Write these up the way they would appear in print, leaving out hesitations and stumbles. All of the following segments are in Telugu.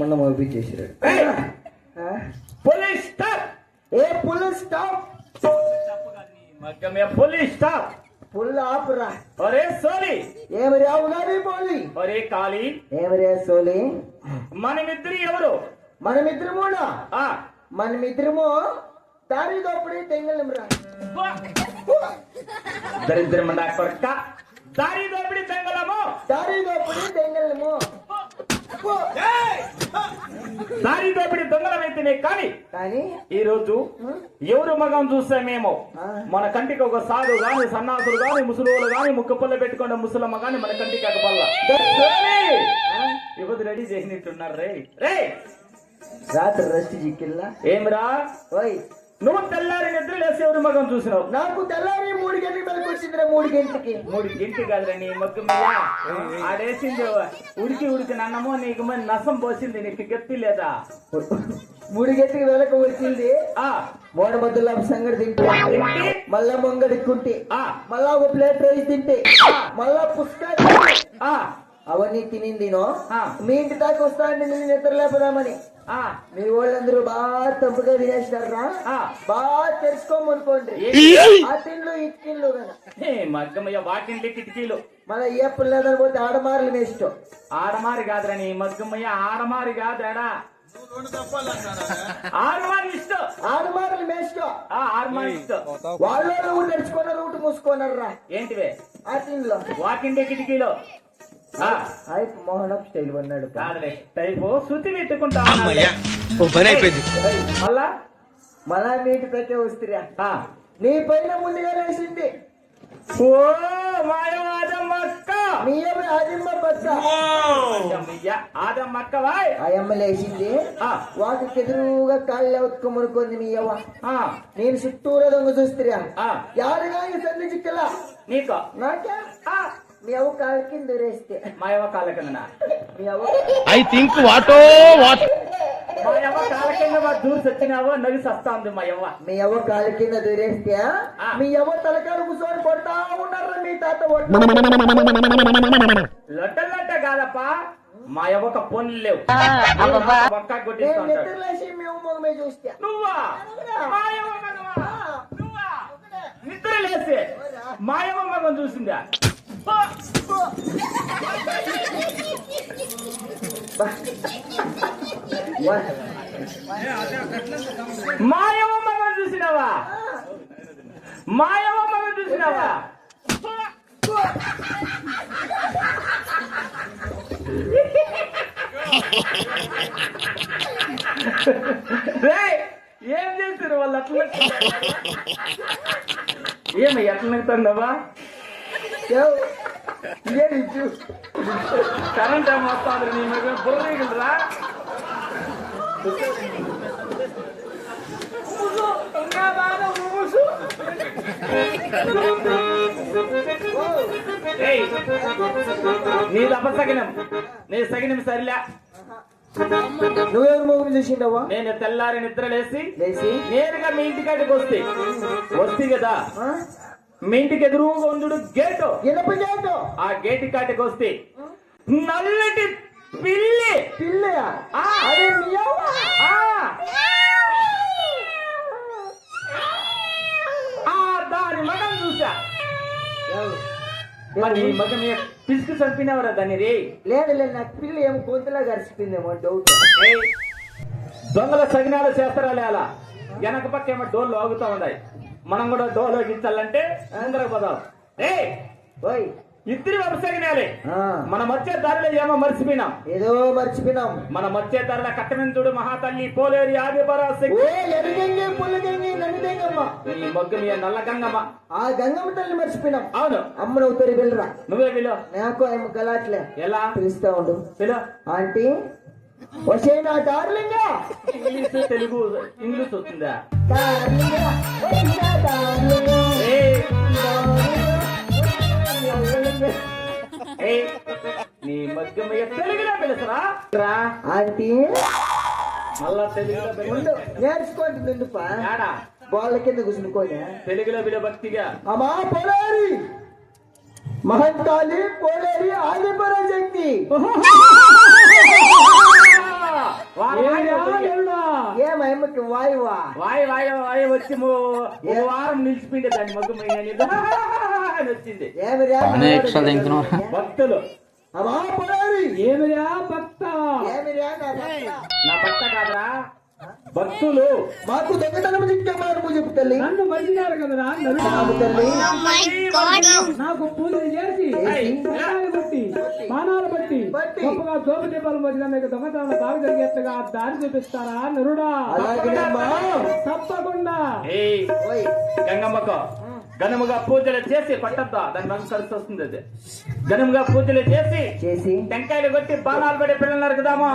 మొన్న పంపించేసారు. Police stop. ఏ police stop? Police stop. Full ఆపురా. ఒరే సోలి. ఏమరి అవునాది పోలి. ఒరే కాళీ. ఏమరే సోలి. మనమిద్దరు ఎవరు? మనమిద్దరమోనా? మనమిద్దరము దారి దోపిడి తెంగళంరా. దరిద్రం నా కొరక. దారి దోపిడి తెంగళము. దారి దోపిడి తెంగళము. దారి దోపిడి దొంగలమైతేనే కానీ ఈ రోజు ఎవరు మగం చూస్తామేమో మన కంటికి ఒక సాధు గాని సన్నాసులు గాని ముసలోళ్ళు గాని ముక్కపల్ల పెట్టుకున్న ముసలమ్మ గాని మన కంటికి అగపల్ల ఇవ్వదు రెడీ చేసినట్టున్నారు. రే రే రాత్రి రెస్ట్ చిక్కిల్లా. ఏమిరా నువ్వు తెల్లారి నిద్ర లేసి ఎవరు మగం చూసినావు? నాకు తెల్లారి 3 గంటలకు మెలకు వచ్చిందిరా. 3 గంటలకి. 3 గంటలు కాదురా నీ మగ్గు ఆడేసింది ఉడికి ఉడికి నన్నమో నీకు మరి నసం పోసింది. నీకు గట్టి లేదా? 3 గంటలకు మెలకు వచ్చింది. మోడ మధ్యలో సంగడి తింటే మళ్ళా ముంగడుకుంటే మళ్ళా ఒక ప్లేట్ రైస్ తింటే మళ్ళా పుస్తకాలు అవన్నీ తినిందినో మీ ఇంటి దాకా వస్తానండి నేను నిద్ర లేపదామని. మీ వాళ్ళందరూ బాగా తప్పుగా తినేసినారా? బాగా తెలుసుకోమనుకోండి. ఆ తిండ్లు ఇటుకిళ్ళు కదా మగ్గమయ్య వాకిండ్లు కిటికీలు మళ్ళీ ఏ పిల్లదని పోతే ఆడమారులు మేష్టం. ఆడమారి కాదురా నీ మగ్గమయ్య. ఆడమారి కాదాడా ఆడమారి ఇష్టం. ఆడమారులు మేష్టం. ఆడమారి ఇష్టం. వాళ్ళు ఊరు నడుచుకున్నారు ఊటు మూసుకున్నారా? ఏంటివే? ఆ తిండ్లో వాకిండే కిటికీలో మోహన్ స్టైల్ అన్నాడు. టైపు శృతి పెట్టుకుంటా మళ్ళా మళ్ళా మీటి పెట్టే వస్తురా. నీ పైన ముందుగా వేసింది. ఓ మాయవాదమ్మక్క. మీ ఆదిమ్మ పక్క ఆదమ్మక్క ఆయమ్మ లేచింది. వాటికి ఎదురుగా కాళ్ళు ఉత్తుకొమనుకుంది మీ అవ్వ. నేను చుట్టూరా దొంగ చూస్తురా. యారుగా సంధి చిక్కలా నీకు నాకే మీ అవ్వ కాళ్ళ కింద దూరేస్తే మా అవ్వ కాళ్ళ కింద మీ అవ్వ ఐ థింక్ వాటో వాట్ మా అవ్వ కాళ్ళ కింద దూరి వచ్చినావో నగి సస్తా ఉంది మా అవ్వ. మీ అవ్వ కాళ్ళ కింద దూరేస్తే మీ అవ్వ తలకాలు కూర్చొని కొడతా ఉన్నారు మీ తాత. లొట్ట లొట్ట కాదప్పా మా అవ్వక పొన్లు లేవు. నిద్రలేసి మేము మొగమే చూస్తే నువ్వా నిద్ర లేసి మా అవ్వ మగం చూసిందా? మాయవ మగం చూసినావా? మాయవ మగం చూసినావా? ఏం చేస్తారు వాళ్ళు? అట్లా ఏమి ఎట్లా నెగుతున్నావా? కరెంట్ ఏమో వస్తుంది నీ మీద బుర్రగలరా? నీ తప్ప సగినం నీ సగినం సరిలే. నువ్వెవరు మొగం చూసిండవా? నేను తెల్లారి నిద్ర లేసి నేరుగా మీ ఇంటికాడికి వస్తే కదా మీ ఇంటికి ఎదురుగా ఉండు గేటు. ఆ గేటు కాటికి వస్తే నల్లటి పిల్లి. దాని మగం చూసా. మరి మగం పిసుకు చంపినవరా దాన్ని? రే లేదు లేదు నాకు పిల్లి ఏమో గొంతులా గడిచిపోయిందేమో డౌట్. దొంగల సగినాలు చేస్తారా లేలా? వెనక పక్క ఏమో డోర్లు ఆగుతా ఉన్నాయి. మనం కూడా డోర్లు ఇచ్చాలంటే అందరూ పోదాం. ఇద్దరి వ్యవసాయనాలే. మనం వచ్చే దారిలో ఏమో మర్చిపోయినాం. ఏదో మర్చిపోయినాం. మనం వచ్చే దారిలో కట్టమెంతుడు మహాతల్లి పోలేరి ఆదిపరాశక్తి ఈ మొగ్గు మీ నల్ల గంగమ్మ. ఆ గంగమ్మ తల్లి మర్చిపోయినాం. అవును అమ్మను అవుతారు వెళ్ళరా. నువ్వే పిలు. నాకు ఏమో గలాట్లే. ఎలా పిలుస్తా ఉండు. పిలు. ఆంటీ వచ్చే నా డార్లింగ్. ఇంగ్లీష్ తెలుగు ఇంగ్లీష్ వస్తుందా? డార్లింగ్ వచ్చినా డార్లింగ్ ఏయ్, డార్లింగ్. ఏయ్, నీ మగ్గమయ్య తెలుగులో పిలుసరా ఆంటీ మళ్ళా తెలుగులో ముందు పిలుసు. నేర్చుకోండి నిండుపా ఏడా బాళ్ళ కింద కూర్చుని తెలుగులో పిలు భక్తిగా. అమ్మా పోలేరి మహంకాళి పోలేరి ఆదిపరాశక్తి ఏమమ్మకి వాయువా వాయి వాయి వాయి వచ్చి ఓ వారం నిలిచిపోయింది దాని మగ్గమయ్య అని వచ్చింది. ఏమిరా భక్తులు అమ్మా పోలేరి ఏమిరా భక్త ఏమిరా నా భర్త? నా భక్త కాదురా భక్తులు. మాకు దొంగతనం చిక్కమారు చెప్పు తల్లి నన్ను మరిచినారు కదరా నాకు తల్లి నాకు పూజలు చేసి ప్రాణాలు బట్టి బాణాలు బట్టి బట్టి. గొప్పగా దోపు దీపాలు మధ్య మీకు దొంగతనం బాగా జరిగేట్టుగా దారి చూపిస్తారా నరుడా? అలాగేనమ్మా తప్పకుండా. ఏయ్ ఓయ్ గంగమ్మకు ఘనముగా పూజలు చేసి పట్టద్దా దాని మనసు కలిసి వస్తుంది. అది ఘనముగా పూజలు చేసి చేసి టెంకాయలు కొట్టి బాణాలు పడి పిల్లలు నరుకుదాము.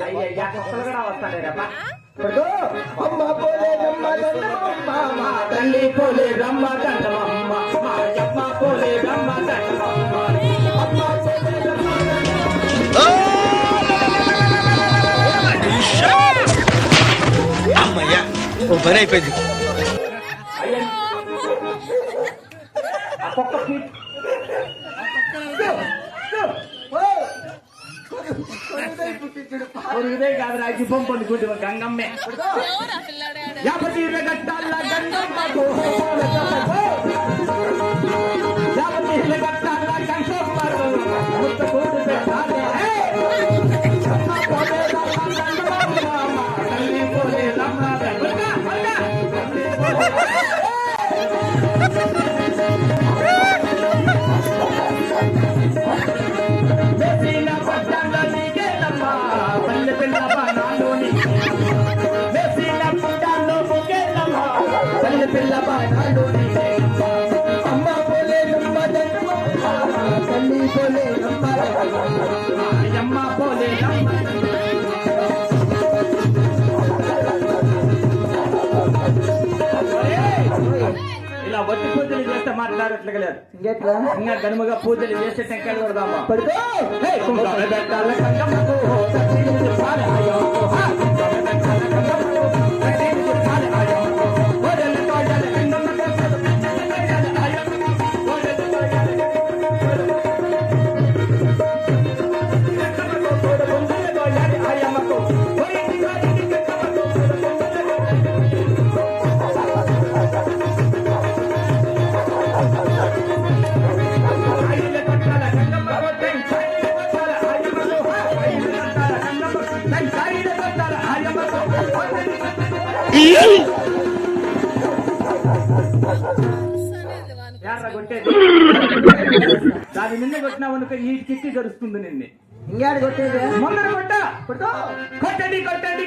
అయ్యయ్యా కుక్కలు కూడా వస్తాడే రబ్బా. పడుకో. అమ్మ పోలే నమ్మ దండమమ్మ, మా తల్లి పోలే రమ్మ దండమమ్మ, మా యమ్మ పోలే రమ్మ దండమమ్మ. అమ్మ పోలే రమ్మ అమ్మయ్యా ఓ పని అయిపోయింది. అయ్య ఆ కుక్క పీ- ఓయ్. కొడుకుదై పుట్టించుడు. ஒரு இதே காதரா ஜிப்பம் பண்ணி கூட்டி வா கங்கம்மே யாபதி ரகட்டால கங்கம்மா யாபதி ரகட்டால கங்கம்மா முத்த கோடு பேசாதே அம்மா போலே ராமா தள்ளி போலே ராமா பல்கா பல்கா தள்ளி போலே Vesina patanda nigelama, palle pella banaloni. Vesina patanda nigelama, palle pella banaloni. అమ్మ పోలే నమ్మ దండమమ్మ, తల్లి పోలే నమ్మ Yamma pole yamma. ఇలా వట్టి పూజలు చేస్తే మాట్లాడట్లుగా లేదు. ఇంకెట్లా ఇంకా గనుముగా పూజలు చేస్తే టెంకాయలు కొడదామా. పడుకో. కుంకుమ పెట్టాల గంగమ్మకు కట్టించి పాలు ఆయమ్మకు. కుంకుమ పెట్టాల గంగమ్మకు కట్టించి పాలు ఆయమ్మకు. ఓడలు తోడలు గంగమ్మకు కట్టించి ఆయమ్మకు. ఓడలు తోడలు గంగమ్మకు తోడ బొందలు తోడలు ఆయమ్మకు. ఓడింది ఓడింది గంగమ్మకు తోడ బొందలు ఆయిల కట్టాల గంగమ్మకు టెంకాయలు కొట్టాల ఆయమ్మకు. ఆయిల కట్టాల గంగమ్మకు టెంకాయలు కొట్టాల ఆయమ్మకు. యార్రా కొట్టేది దాని నిన్న కొట్టినావు అనుకో ఈ కిక్కి గరుస్తుంది నిన్ను. ఇంకేడు కొట్టేది ముందర కొట్ట పడుకో. కొట్టండి కొట్టండి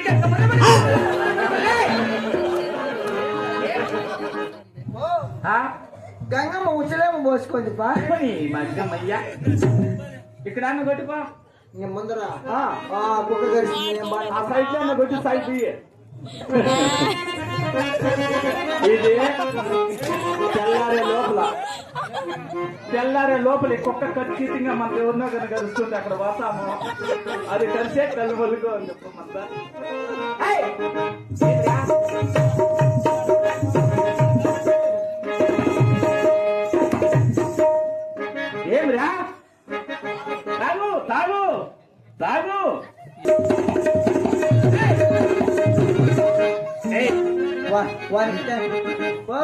గంగమ్మ ఉచ్చలేమో పోసుకుంది పా మగ్గమయ్యా ఇక్కడ అన్న కొట్టిపా. ఇంక ముందర కుక్క గడిచింది ఆ సైడ్ లో అన్న కొట్టి సైడ్ ఇది తెల్లారే లోపల ఈ కుక్క ఖచ్చితంగా మనకి ఎవరినో కనుక కలుస్తుంది. అక్కడ పోతాము అది కలిసే కళ్ళు పలుకో అని చెప్పమంతా. ఏమిరా తాగు తాగు తాగు.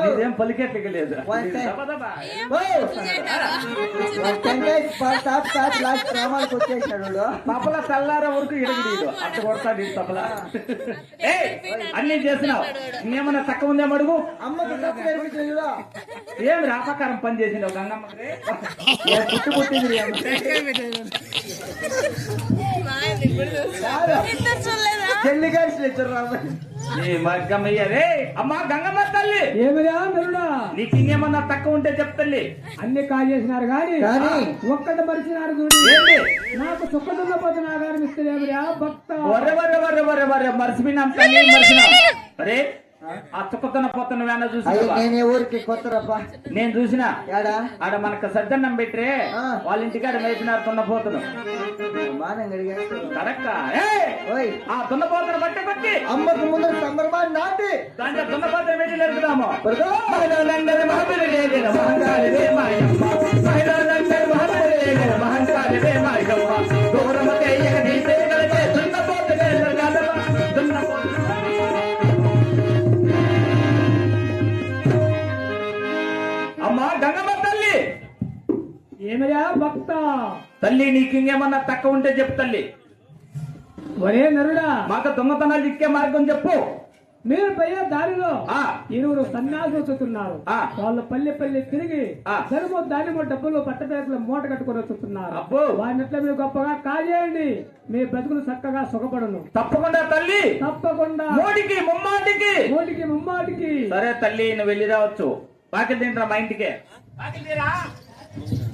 ఇదేం పలికే పిగలేదు. గ్రామాలకు వచ్చేసాడు తపల తెల్లారే వరకు ఇరగడీడు అట్ట కొడతాడు ఈ తపల. అన్ని చేసినావు ఇంకేమన్నా తక్కువ ఉందేమో అడుగు. అమ్మకు తప్పు నేర్పించడు ఏమి రాపకారం పని చేసినావు గంగమ్మకి. పుట్టు పుట్టింది చెల్లి కలిసి ఇచ్చారు నీ మగ్గమయ్య రే అమ్మా గంగమ్మ తల్లి. ఏమిరా నరుడా? నీకు ఇంకేమన్నా తక్కువ ఉంటే చెప్తల్లి. అన్ని కాల్ చేసినారు కానీ కానీ ఒక్కటి మరిచినారు చూడు. ఏంటి నాకు చుక్కదున్న పోతే నా గారిని పిలిస్తేనేమిరా భక్త వరే వరే వరే వరే వరే మర్చిపోయినాం తల్లి మర్చినాం. అరే ఆ తుక్కతన పొత్తన వేన అయ్యో చూసి నేను ఏ ఊరికి కొత్తరప్ప నేను చూసినా ఏడా ఆడ మనకు సజ్జన్నం పెట్టే వాళ్ళ ఇంటికాడ మేపినారు తున్నపోతును మానం గడిగేస్తావు. కరెక్టా ఓయ్ ఆ తున్నపోతును బట్టి బట్టి అమ్మకు ముందు సంబరమాన్ని నాటి దాంట్లో తున్నపోతును పెట్టి నేర్పుదాము. బ్రదో. మహిళలందరూ మహాబలిదేగర మహంకాళిదే మాయమ్మ. మహిళలందరూ మహాబలిదేగర మహంకాళిదే మాయమ్మ. దూరము తెయ్యక నీతే గలగే తున్నపోతునే జరగాదమ్మ. తున్నపోతును అమ్మా గంగమ్మ తల్లి. ఏమిరా భక్త తల్లి నీకు ఇంకేమన్నా తక్కువ ఉంటే చెప్పు తల్లి. ఒరే నరుడా మాకు దొంగతనాలు ఇక్కే మార్గం చెప్పు. మీరు పోయే దారిలో ఆ ఇరువురు సన్యాసులు వస్తున్నారు. ఆ. వాళ్ళు పల్లె పల్లె తిరిగి ఆ. ధనము దానిమో డబ్బులు పట్టపేకలు మూట కట్టుకొని వస్తున్నారు. అబ్బో. వారిని ఎట్లా మీరు గొప్పగా కాజేయండి, మీ బ్రతుకులు చక్కగా సుఖపడను. తప్పకుండా తల్లి. తప్పకుండా మోడికి ముమ్మాటికి. నోటికి ముమ్మాటికి. సరే తల్లి నువ్వు వెళ్ళి రావచ్చు. వాకిలి తింటరా మా ఇంటికే. వాకిలి తీరా.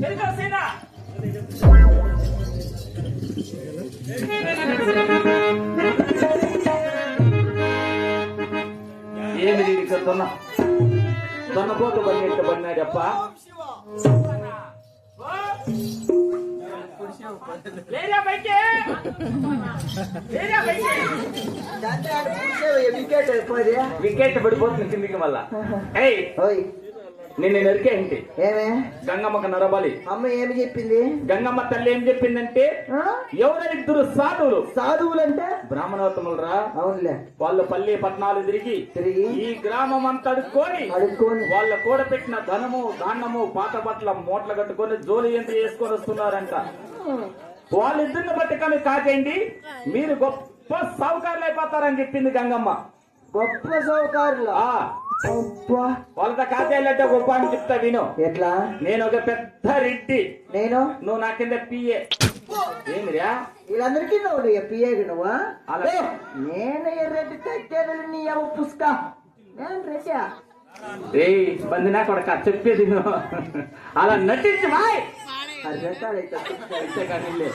తెలుసా సీనా? ఏమి దీనికి దొన్నపోతు బండి పడినాడప్ప. లేరా బయటికి. లేరా బయటికి. దాంట్లో ఆడ కూర్చోవే, వికెట్ అయిపోయి. వికెట్ పడిపోతుంది కిందికి మళ్ళా. ఏయ్ ఓయ్ నిన్ను నరికే ఏంటి ఏమే గంగమ్మకు నరబలి. అమ్మ ఏమి చెప్పింది? గంగమ్మ తల్లి ఏం చెప్పిందంటే ఆ? ఎవరిద్దరు సాధువులు సాధువులంటే బ్రాహ్మణోత్తములు రా. అవునులే వాళ్ళు పల్లి పట్టణాలు తిరిగి తిరిగి ఈ గ్రామం అంతా అడుక్కొని అడుక్కొని వాళ్ళ కూడబెట్టిన ధనము ధాన్యము పాత బట్టల మూటలు కట్టుకొని జోలి ఎంత చేసుకొని వస్తున్నారంట. వాళ్ళిద్దరిని బట్టి కానీ కాకేయండి మీరు గొప్ప సావుకారులు అయిపోతారని చెప్పింది గంగమ్మ. గొప్ప సౌకర్యాలు. ఆ అబ్బా. వాళ్ళతో కాకేయాలంటే గొప్ప అని చెప్తా విను. ఎట్లా? నేను ఒక పెద్ద రెడ్డి, నేను నువ్వు నా కింద పిఏ. ఏమిరా వీళ్ళందరికీ నువ్వు పియ్యకు నువ్వా? అలా. ఏ, నేను ఎర్రెడ్డి తగ్గేది నీ అవ్వ పుస్తక. నేను రెడ్డా? ఏయ్ బందినా కొడక చెప్పేది నువ్వు. అలా నటించి బాయ్ అర్థాడైతే అయితే కానీ లే.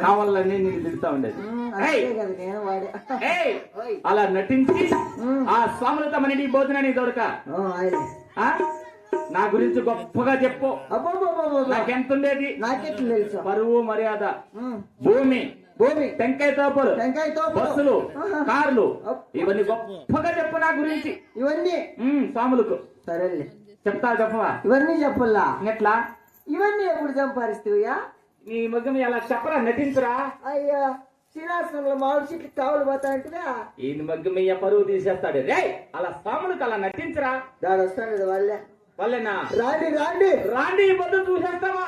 నా వల్ల నేను నీకు తిడుతా ఉండేది. అంతే కదా నేను వాడే. ఏయ్ ఓయ్. అలా నటించి ఆ స్వాములతో మన ఇంటికి పోతున్నా దొరక ఆయన నా గురించి గొప్పగా చెప్పు. అబ్బో నాకెంతుండేది నాకెట్లు తెలుసు? పరువు మర్యాద భూమి భూమి టెంకాయ తోపులు టెంకాయ తోపులు, బస్సులు ఆహా. కార్లు ఇవన్నీ గొప్పగా చెప్పు నా గురించి. ఇవన్నీ స్వాములకు సరేలే. చెప్తా చెప్పవా? ఇవన్నీ చెప్పల్లా? ఎట్లా ఇవన్నీ ఎప్పుడు సంపాదిస్తావయ్యా? నీ మగ్గం ఎలా చెప్పరా నటించురా. అయ్యా శ్రీనివాసంలో మామిడి చెట్లు కావులు పోతా అంటున్నా. ఈ మగ్గం పరువు తీసేస్తాడు రే. అలా స్వాములకు అలా నటించురా. దాని వస్తాను కదా వాళ్ళే. వాళ్ళేనా రాండి రాండి రాండి ఈ పొద్దు చూసేస్తావా?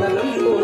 నన్నూరు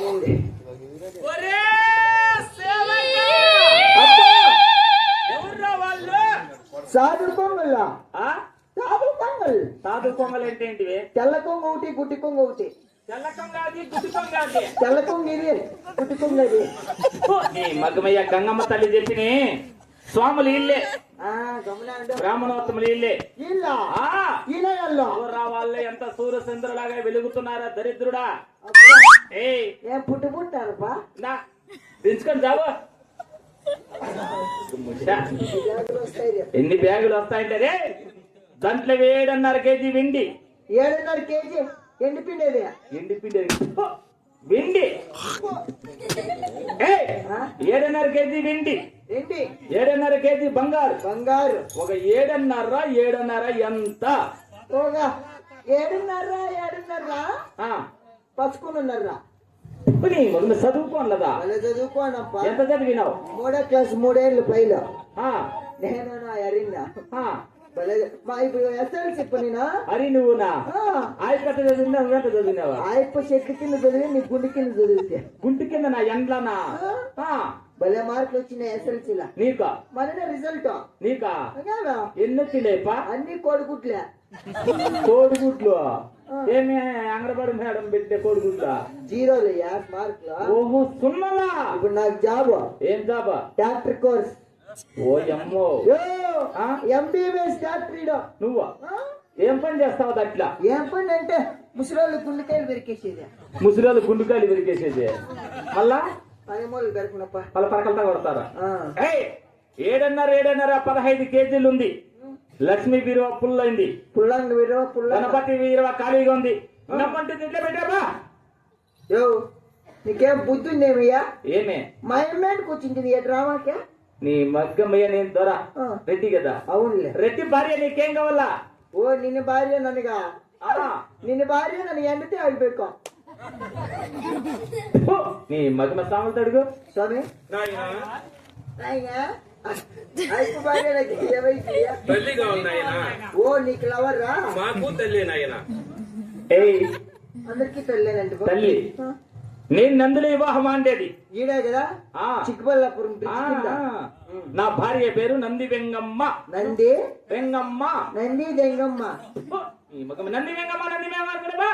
అయింది. ఒరే సేవక! అబ్బా! ఎవర్రా వాళ్ళు? సాధు కొంగల్ ఆ? సాధు కొంగల్. సాధు కొంగలు ఏంటేంటివి? తెల్ల కొంగ ఒకటి గుడ్డి కొంగ ఒకటి. తెల్ల కొంగ అది, గుడ్డి కొంగ అది. తెల్ల కొంగ ఇది, గుడ్డి కొంగ ఇది. నీ మగమయ్య గంగమ్మ తల్లి చెప్పిని స్వాములు ఇల్లే, గమనండి. బ్రాహ్మణోత్తములు ఇల్లే. ಇಲ್ಲ ఆ ఈయన ఎల్లో. ఎవర్రా వాళ్ళే ఎంత సూర్యచంద్రులాగా వెలుగుతున్నారా దరిద్రుడా? ఏయ్ ఏం పుట్టి పుట్టారప్పా? నా దించుకొని చావు. ఎన్ని బ్యాగులు వస్తాయంటే రే, దాంట్లో 7.5 కేజీ వెండి. 7.5 కేజీ ఎండిపిండేది. ఎండిపిండి వెండి. ఏయ్ 7.5 కేజీ వెండి, ఏంటి? 7.5 కేజీ బంగారు. బంగారు ఒక 7.5 ఎంత? ఒక 7.5 ఆ, పచ్చుకున్నారా? నీ మొదలు చదువుకోనదా? అలా చదువుకోనప్పా. ఎంత చదివినావు? 3వ క్లాస్ 3 ఏళ్ళు పైలో. ఆ, నేను నా అరిన్నా ఆ, మా ఇప్పుడు ఎస్ఎల్సి ఇప్పుడు నేను అరి నువ్వునా? ఆయకట్ట చదివినా నువ్వెంత చదివినావా? ఆయప్ప చెట్టు కింద చదివి నీ గుండె కింద చదివితే గుంటి కింద నా ఎండ్లనా? ఆ, భలే మార్కులు వచ్చినాయి ఎస్ఎల్సీలా. నీకా? మన రిజల్ట్ నీకా? ఎన్ని వచ్చిలేపా? అన్ని కోడిగుడ్లే. కోడిగుడ్లు ఏమి? అంగన్వాడి మేడం పెట్టే కోడిగుడ్ల? 0 మార్కులు. ఓహో, సున్నలా? ఇప్పుడు నాకు జాబ్. ఏం జాబా? Doctor course. ఓ అమ్మో, ఎంబీబీఎస్ డాక్టర్. నువ్వా? ఏం పని చేస్తావు అట్లా? ఏం పని అంటే ముసలోళ్ళు గుండెకాయలు పెరికేసేది. ముసిరాలు గుండుకాయలు విరికేసేది. మళ్ళా పనిమూలు పెరకనప్ప. వాళ్ళ పరకలతో కొడతారా? ఏయ్ 7.5 15 కేజీలు ఉంది. లక్ష్మీ వీరవ పుల్లైంది. పుల్లంగి వీరవ గణపతి వీరవ ఖాళీగా ఉంది. నమ్మంటే ఇంట్లో పెట్టావా? యో నీకేం బుద్ధి ఉందేమయ్యా? ఏమే మా అమ్మేంటికి వచ్చింది ఏ డ్రామాకే? నీ మగ్గమ్మయ్య నేను దొర రెడ్డి కదా. అవునులే. రెడ్డి భార్య నీకేం కావాలా? ఓ నిన్ను భార్య నన్నుగా. నిన్ను భార్య నన్ను ఎండితే ఆగిపోయికో. నీ మగమ సాములు అడుగు. స్వామి అయిపో భార్య నాకు ఏమైపోయా? తల్లిగా ఉన్నాయన ఓ నీకు లవర్ రా? మాకు తల్లి నాయన. ఏయ్ అందరికి తల్లేనండి. తల్లి, నేను నందుల వివాహం అండేది ఈడే కదా ఆ, చిక్కబల్లాపురం ఆ, బ్రిడ్జ్ కింద. నా భార్య పేరు నంది వెంగమ్మ. నంది వెంగమ్మ. నంది దెంగమ్మ. ఈ మగమ నంది వెంగమ్మ. నంది వెంగమ్మ అనుకున్నావా?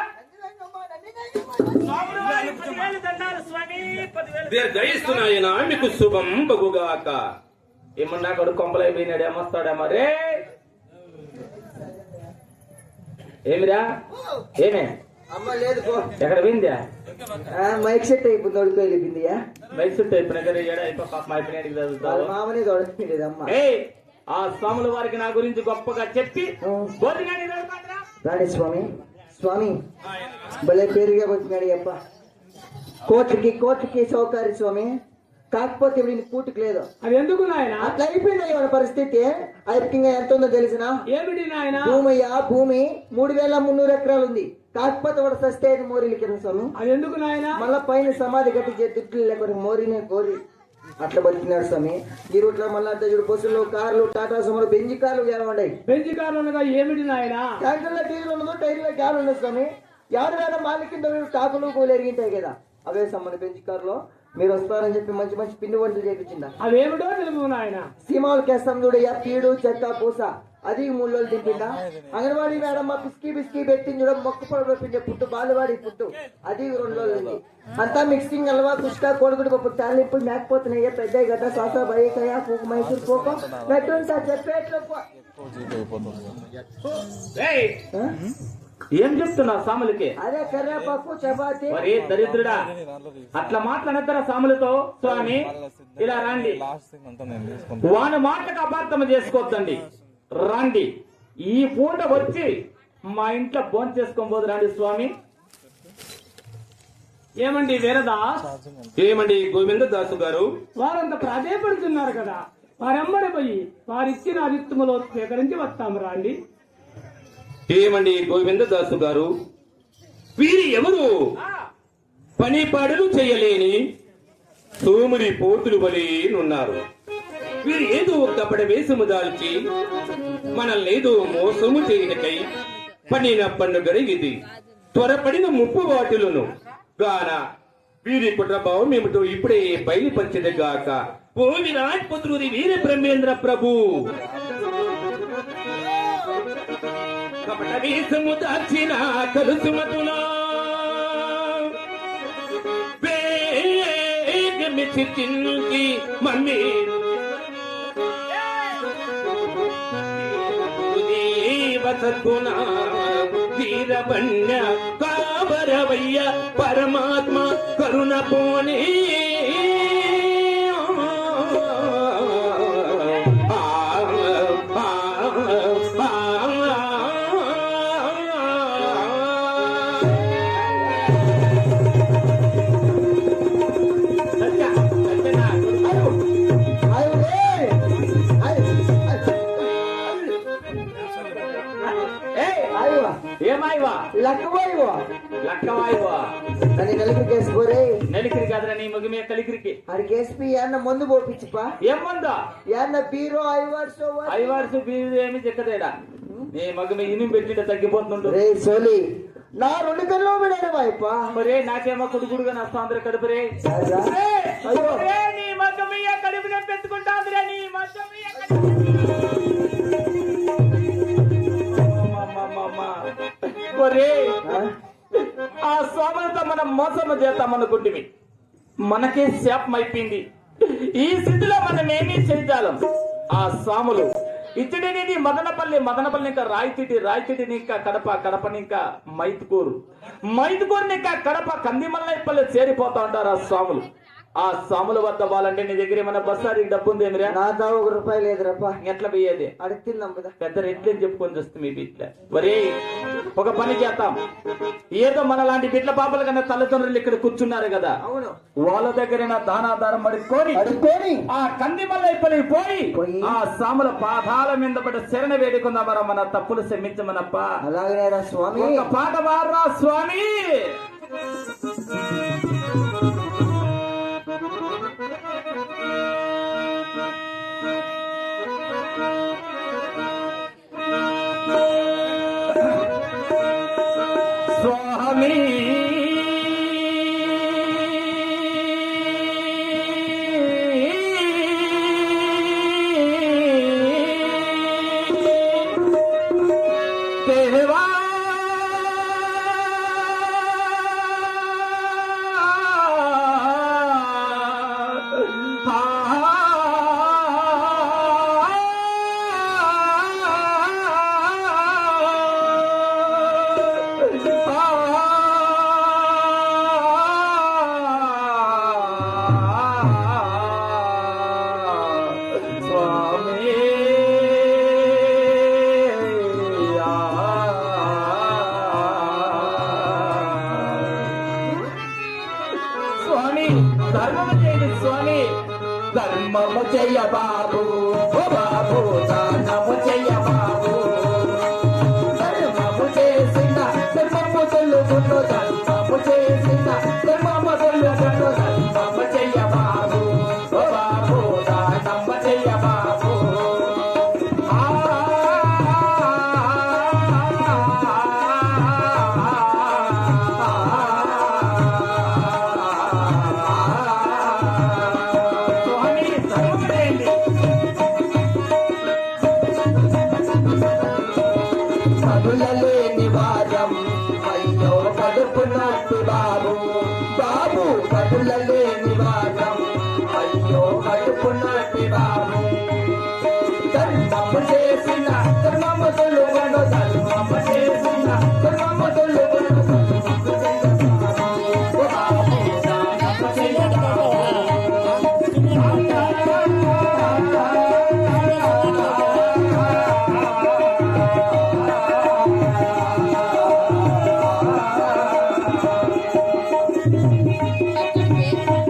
స్వాములు వారి 10,000 దండాలు స్వామి, 10,000. దీర్ఘయిస్తున్నాయన మీకు శుభం బగుగాక. ఏమన్నా కొడుకు కొంపలైపోయినాడు. ఏమొస్తాడేమో రే. ఏమిరా? ఏమే? అమ్మ లేదు పో. ఎక్కడ పోయిందా? మైక్ సెట్ అయిపోయింది. తోడుకోలేపిందియా బైక్ చుట్టూ అయిపోయినా కదా. అయిపో పాప అయిపోయినాడికి వాళ్ళ చదువుతావు. మామనే తోడుకోలేదు అమ్మ. ఏయ్ ఆ స్వాముల వారికి నా గురించి గొప్పగా చెప్పి భోజనాన్ని చదువుతాండ్రా? రాణి స్వామి. స్వామి భలే పేరుగా వచ్చినాడు అప్ప. కోట్లకి సౌకర్య స్వామి. కాకపోతే ఇప్పుడు కూటికి లేదు. అది ఎందుకు నాయన? అట్లా అయిపోయింది ఇవాళ పరిస్థితి. ఐక్యంగా ఎంత ఉందో తెలిసిన? ఏమిటి నాయన? భూమి 3,300 ఎకరాలు ఉంది. కాకపోతే వాడు సస్తే మోరీలు కింద స్వామి. అది ఎందుకు నాయన? మళ్ళా పైన సమాధి కట్టించే దుడ్లు లేకపోతే మోరీనే కోరి అట్లా బతికినాడు స్వామి. ఈ రూట్లో మళ్ళా అంతా చూడు బస్సులు, కార్లు, టాటా సుమలు, బెంజి కార్లు ఏమంటాయి. బెంచి కార్లు అనగా ఏమిటి నాయన? ట్యాంకర్లో డీజిల్ ఉండదు, టైర్లో గ్యాస్ ఉండదు స్వామి. ఎవరు వేరే మాలి కింద టాకులు కూలు ఎరిగింటాయి కదా, అవే సమ్మని బెంచి కార్లో మీరు వస్తారని చెప్పి మంచి మంచి పిండి వంటలు చేపించిందా. అవేమిటో తెలుపు నాయన. సీమాలు కేస్తాం చూడయ్యా, పీడు చెక్క పూస అది 3 రోజులు తింటుందా. అంగన్వాడీ మేడం మా బిస్కీ పెట్టింది చూడ, మొక్క పొడ పెంచే పుట్టు బాలువాడి పుట్టు అది 2 రోజులు ఉంది. అంతా మిక్సింగ్ అలవా కుష్క కోడిగుడి పప్పు తాలింపులు మేకపోతున్నాయ్యా. పెద్ద గడ్డ సాస బయకయ్యా పూక మైసూరు పోక నట్టుంటా చెప్పేట్లో ఏయ్, ఏం చెప్తున్నా సాములకి? అదే కర్రేపాకు చపాతి. మరి దరిద్రుడా, అట్లా మాట్లాడతారా సాములతో? స్వామి ఇలా రండి, వాని మాటకు అపార్థం చేసుకోవద్దండి. రండి, ఈ పూట వచ్చి మా ఇంట్లో భోజనం చేసుకోబోదు. రండి స్వామి. ఏమండి వీరదాస్? ఏమండి గోవింద దాసు గారు? వారంతా ప్రాధేయపడుతున్నారు కదా, వారెమ్మడి పోయి వారిచ్చిన అరిత్తుములో స్వీకరించి వస్తాము రండి. ఏమండి గోవింద దాసు గారు? వీరి ఎవరు? పని పాడులు చేయలేని సోమురి పోతులు వలేనున్నారు. వీరు ఏదో కపట వేషము దాల్చి మనల్ని ఏదో మోసము చేయనికై పనిన పండుగ ఇది త్వరపడిన ముప్పు వాటిలను గాన వీరి కుట్రభావం ఏమిటో ఇప్పుడే బయలుపరిచేదగాక. ఓ విరాట్ పుత్రుడి వీర బ్రహ్మేంద్ర ప్రభు కపట వీసము దాచిన కలుసుమతులా వేగమిచి చింకి మమ్మీ వసతున వీరవన్య కావరవయ్య పరమాత్మ కరుణ పోనీ ఏమాయివా లక్కవాయివో లక్కవాయివా దాన్ని నలిపికేసుకోరే నెలికిరి కాదురా నీ మగ మీద కలికిరికి అడిగేసి ఏమన్నా మందు పోపించుపా ఏమందా ఏమన్నా బీరో ఐవార్సు బీరు ఏమి చెక్కదేడా నీ మగ మీద ఇనుము పెట్టింటే తగ్గిపోతుండు రే సోలి నా 2 కల్లో పెడాడు వాయిపా మరే నాకేమో కుడుకుడుగా నస్తాంద్ర కడుపురే అయ్యో నీ మగ మీద కడుపునే పెట్టుకుంటాంద్రా నీ మగ మీద ఆ సోమలతో మనం మోసం చేద్దామనుకుంటుమి మనకే శాపం అయిపోయింది. ఈ స్థితిలో మనం ఏమీ చేయజాలం. ఆ సాములు ఇచ్చడిని మదనపల్లి ఇంకా రాయితీటి ఇంకా కడపని ఇంకా మైతుకూరు ఇంకా కడప కందిమల్లపల్లి చేరిపోతా ఉంటారు ఆ స్వాములు. ఆ సాముల వద్ద వాళ్ళంటే నీ దగ్గర ఏమైనా బస్సారికి డబ్బు ఉందేమిరా? నా దా 1 రూపాయి లేదురప్ప. ఎట్లా పోయేది? అడుగుతున్నాం కదా పెద్ద రెట్లని చెప్పుకొని వస్తుంది మీ బిడ్డ. వరే ఒక పని చేద్దాం. ఏదో మనలాంటి బిడ్డ పాపల కన్నా తల్లిదండ్రులు ఇక్కడ కూర్చున్నారు కదా, అవును, వాళ్ళ దగ్గర దానాధారం అడుక్కొని ఆ కందిమల్లపల్లికి పోయి ఆ సాముల పాదాల మీద పడి శరణ వేడుకుందామరా, మన తప్పులు క్షమించమనప్ప. అలాగే స్వామి. ఒక పాట వారా స్వామి. స్వామి దేవా ధర్మము చెయ్య బాబు, ఓ బాబు దానము చెయ్య బాబు. ధర్మము చేసిన ధర్మము తొలుగును, ధర్మము చేసిన ధర్మము తొలుగును. ధర్మము చెయ్య బాబు, ఓ బాబు దానము చెయ్య బాబు. కడులలేని వారం అయ్యో కడుపునట్టు బాబు, బాబు కడులలేని వారం అయ్యో కడుపునట్టు బాబు. ధర్మము చేసిన ధర్మము తొలుగను, ధర్మము చేసిన ధర్మము తొలుగను. Thank you.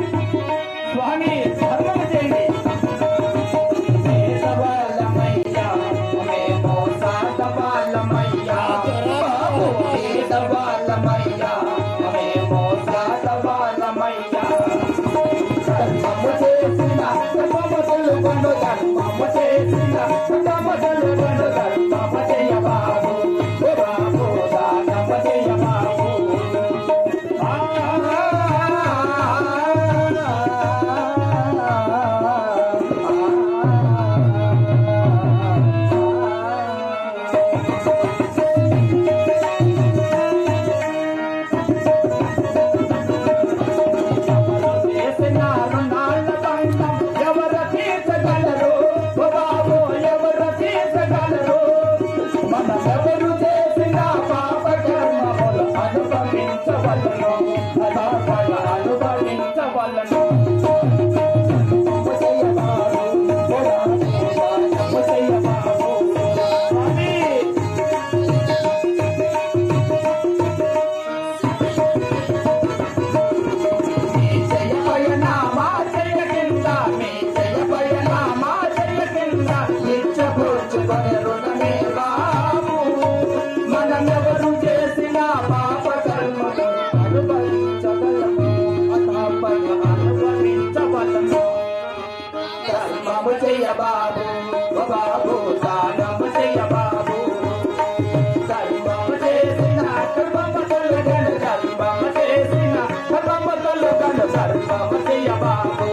ధర్మము చెయ్య బాబు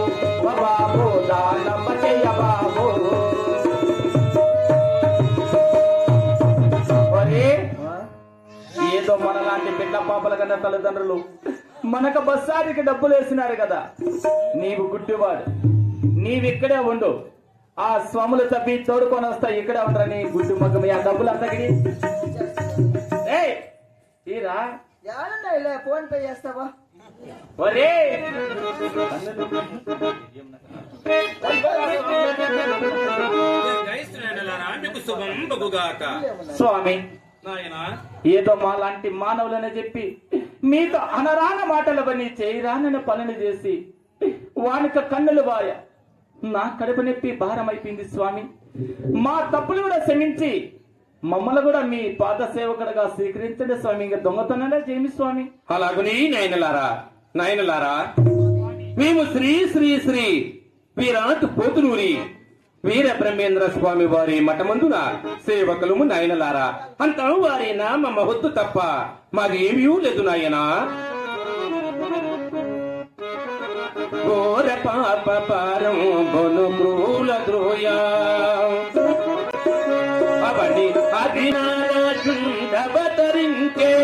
ఓ బాబు దానము చెయ్య బాబు. ఒరే ఏదో మనలాంటి బిడ్డ పాపల కన్నా తల్లిదండ్రులు మనకు బస్సారికి డబ్బులు వేసినారు కదా, నీవు గుడ్డివాడు, నీవిక్కడే ఉండు, ఆ స్వాములు తప్పి తోడుకొని వస్తా, ఇక్కడే ఉండరా నీ గుడ్డు మగ్గం ఆ డబ్బులు అంతగిరి. ఏయ్ ఈరా యాడన్నా ఇలా ఫోన్ పే చేస్తావా? ఒరే స్వామి ఏదో మా లాంటి మానవులని చెప్పి మీతో అనరాన మాటలు పని చేయరానని పనులు చేసి వానిక కన్నులు వాయ నా కడుపు నొప్పి భారం అయిపోయింది స్వామి. మా తప్పులు కూడా క్షమించి మమ్మల్ని కూడా మీ పాద సేవకుడుగా స్వీకరించండి స్వామి. ఇంకా దొంగతనంగా చేయమి స్వామి. అలాగుని నాయనలారా మేము శ్రీ శ్రీ శ్రీ వీరాంత్ పోతునూరి వీర బ్రహ్మేంద్ర స్వామి వారి మఠమందున సేవకులము నాయనలారా. అంతా వారి నామ మహత్తు తప్ప మాది ఏమీ లేదు నాయనా. ఘోర పాప పారం బొను క్రూల ద్రోయా అవని అధినారాజుండవతరింకే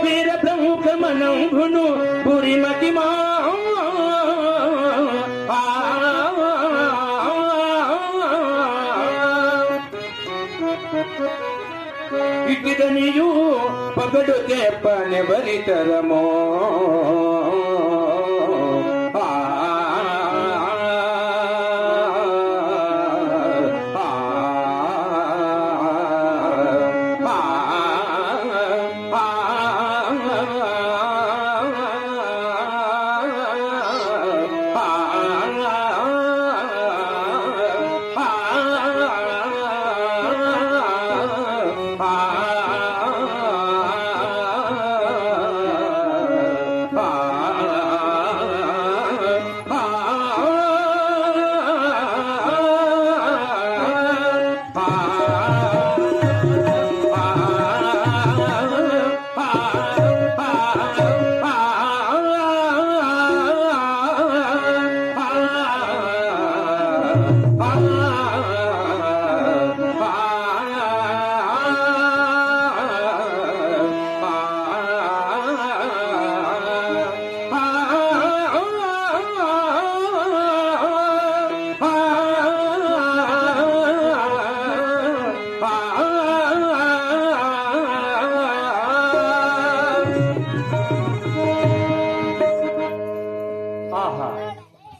వీర బ్రహ్మనంభును పురిమతి మా ఇకిదనియు పగడు తెప్పనెవరితరమో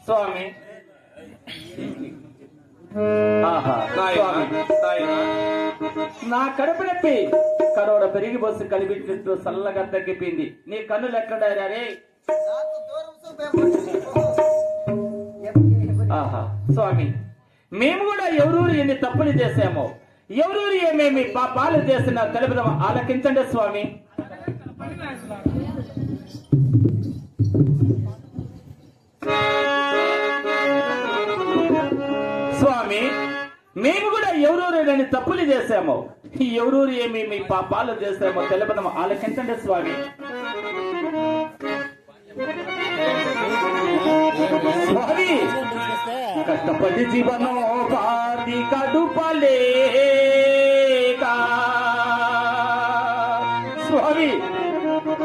స్వామి. ఆహా స్వామి, నా కడుపు నొప్పి కరోడ పెరిగి బస్సు కలిపించు చల్లగా తగ్గిపోయింది. నీ కన్నులు ఎక్కడారా రే? ఆహా స్వామి, మేము కూడా ఎవరూరు ఎన్ని తప్పులు చేశామో, ఎవరూరు ఏమేమి పాపాలు చేసిన తెలుపుదాం, ఆలకించండి స్వామి. స్వామి, మేము కూడా ఎవరూరు ఎన్ని తప్పులు చేశామో, ఎవరూరు ఏమేమి పాపాలు చేశామో తెలుపుదాం, ఆలకించండి స్వామి. స్వామి, కష్టపడి జీవనోపాధి గడుపలేక, స్వామి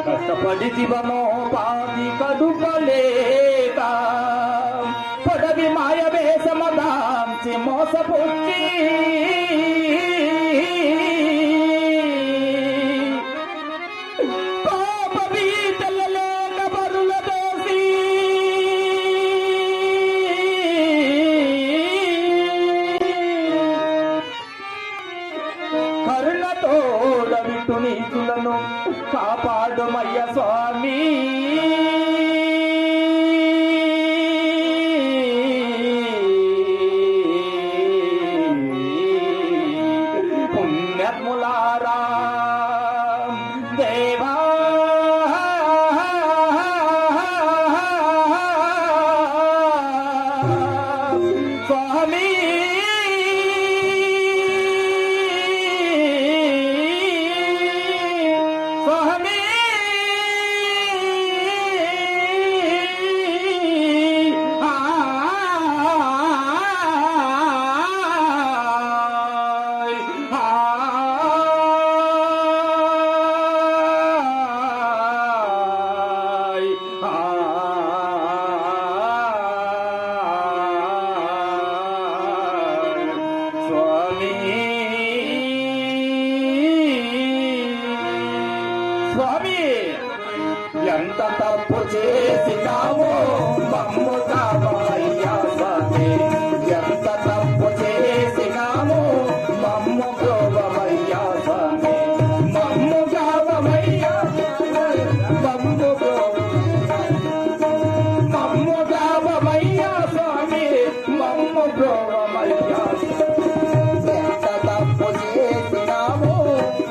కష్టపడి జీవనోపాధి గడుపలేక, పొడవి మాయ వేషమదాంచి మోసపుచ్చి పాప బీటలలేక బరుల దోసి కరుణతోడ విటు నీతులను కాపాడుమయ్య స్వామి. పుణ్యములారా దేవా స్వామి, స్వామి స్వామి స్వామి ఎంత తప్పు చేసినావో మమ్ము కావయ్యా స్వామి ఎంత తప్పు చేసినావో మమ్ము గోవయ్యా స్వామి మమ్ము కావయ్యా మమ్ము మమ్ము కావయ్యా స్వామి మమ్ము గోవయ్యా ఎంత తప్పు చేసినావో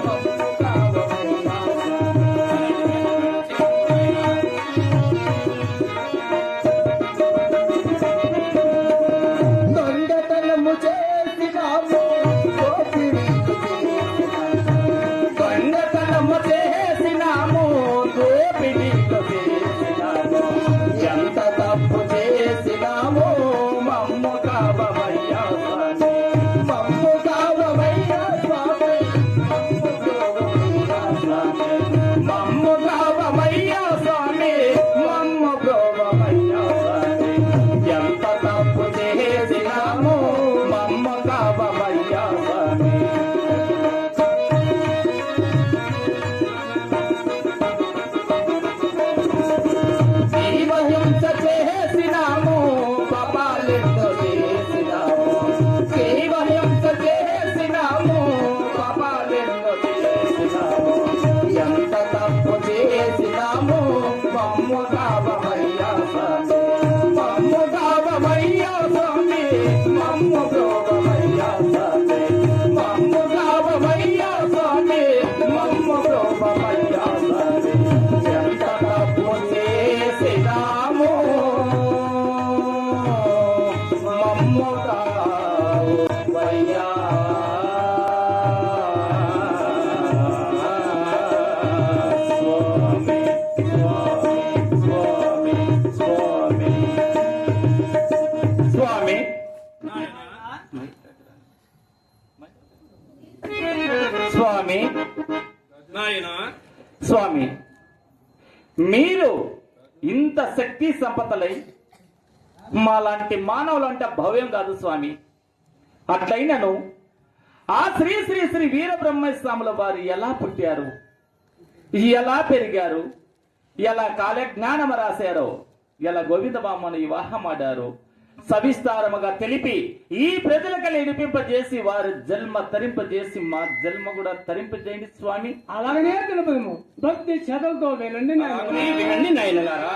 మమ్ము కావయ్యా దొంగతనము చేసినాము దొంగతనము చేసినాము దోపిడీలు చేసినాము ఎంత తప్పు చేసినాము మమ్ము కావయ్యా స్వామి మమ్ము కావయ్యా స్వామి మమ్ము కావయ్యా స్వామి మమ్ము కావయ్యా స్వామి ఎంత తప్పు చేసినాము మమ్మ కావయ్యా స్వామి జీవహింస చేసినాము పాపాలెంతో చేసినాము జీవహింస చేసినాము పాపాలెంతో చేసినాము ఎంత తప్పు చేసినాము మమ్మ కావయ్యా స్వామి మమ్మ కావయ్యా స్వామి మమ్మ కావయ్యా స్వామి మమ్మ కావయ్యా స్వామి మమ్మ కావయ్యా స్వామి ఎంత తప్పు చేసినాము మమ్మ కావయ్యా స్వామి స్వామి స్వామి స్వామి స్వామి స్వామి మీరు ఇంత శక్తి సంపదలై మాలాంటి మానవులు అంటే భవ్యం కాదు స్వామి అట్లయినను ఆ శ్రీ శ్రీ శ్రీ వీరబ్రహ్మస్వాముల వారు ఎలా పుట్టారు ఎలా పెరిగారు ఎలా కాలజ్ఞానం రాశారో ఎలా గోవిందబామ్మను వివాహమాడారు సవిస్తారముగా తెలిపి ఈ ప్రజలకు నిరూపింపజేసి వారి జన్మ తరింపజేసి మా జన్మ కూడా తరింపజేయండి స్వామి అలాగనే తెలుపుము భక్తి శ్రద్ధలతో వెళ్ళండి నాయన. వినండి నాయనలారా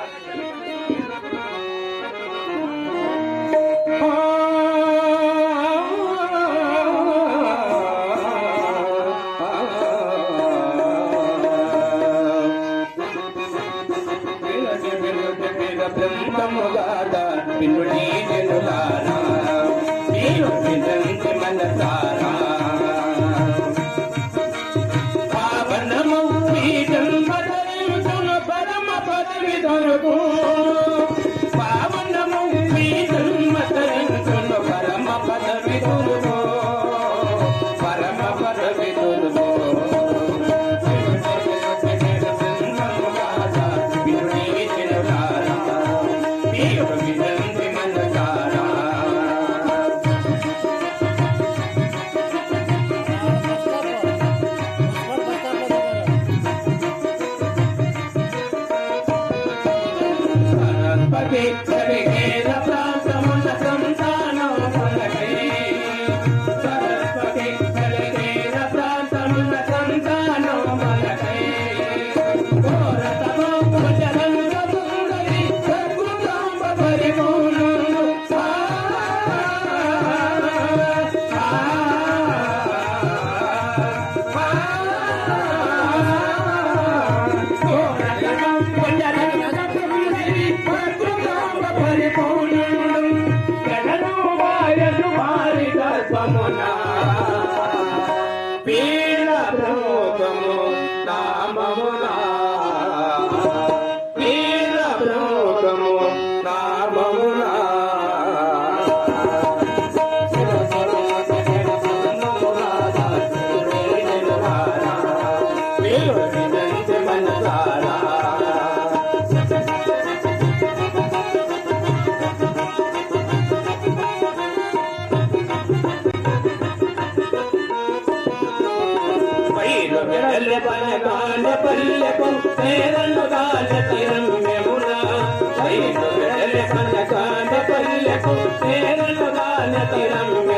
బ్రహ్మముగాదా వినుడి జనులారా మీరు వినండి మనసారా పావనము మీ జన్మదయుతును పరమ పదవి దొరకు పావనము మీ జన్మదయుతును పరమ పదవి దొరకు పరమ పదవి దొరకు వినుడి జనులారా మీరు వినండి మనసారా సరస్వతి కలిగేర ప్రాంతమున సంతానం మనకై సరస్వతి కలిగేర ప్రాంతమున సంతానం మనకై కోరతమో కుజలంగ సుందరి సద్గుణాంబ పరిపూర్ణులు కోరతమో కుజలంగ సుందరి సద్గుణాంబ పరిపూర్ణులు పల్లెకు చేరనుగా నతిరమ్యమున ఐదు బిడ్డల కనకాంబ పల్లెకు చేరనుగా నతిరమ్యమున